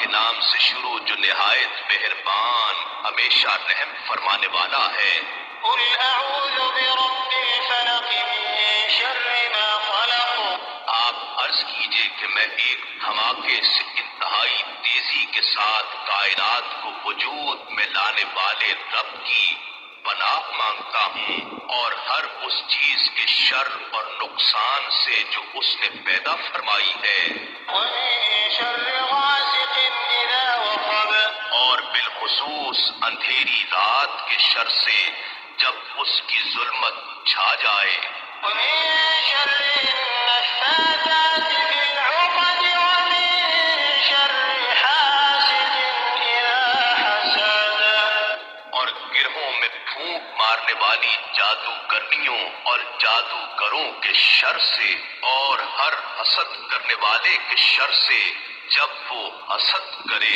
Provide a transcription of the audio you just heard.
کے نام سے شروع جو نہایت مہربان ہمیشہ رحم فرمانے والا ہے۔ قل اعوذ برب الفلق من شر ما خلق۔ آپ عرض کیجئے کہ میں ایک دھماکے سے انتہائی تیزی کے ساتھ کائنات کو وجود میں لانے والے رب کی پناہ مانگتا ہوں، اور ہر اس چیز کے شر اور نقصان سے جو اس نے پیدا فرمائی ہے، ومن شر غاسق اذا وقب۔ اور بالخصوص اندھیری رات کے شر سے جب اس کی ظلمت چھا جائے، ومن شر النفاثات في العقد ومن شر حاسد إذا حسد۔ اور گرہوں میں پھونک مارنے والی جادوگرنیوں اور جادوگروں کے شر سے، اور ہر حسد کرنے والے کے شر سے جب وہ حسد کرے۔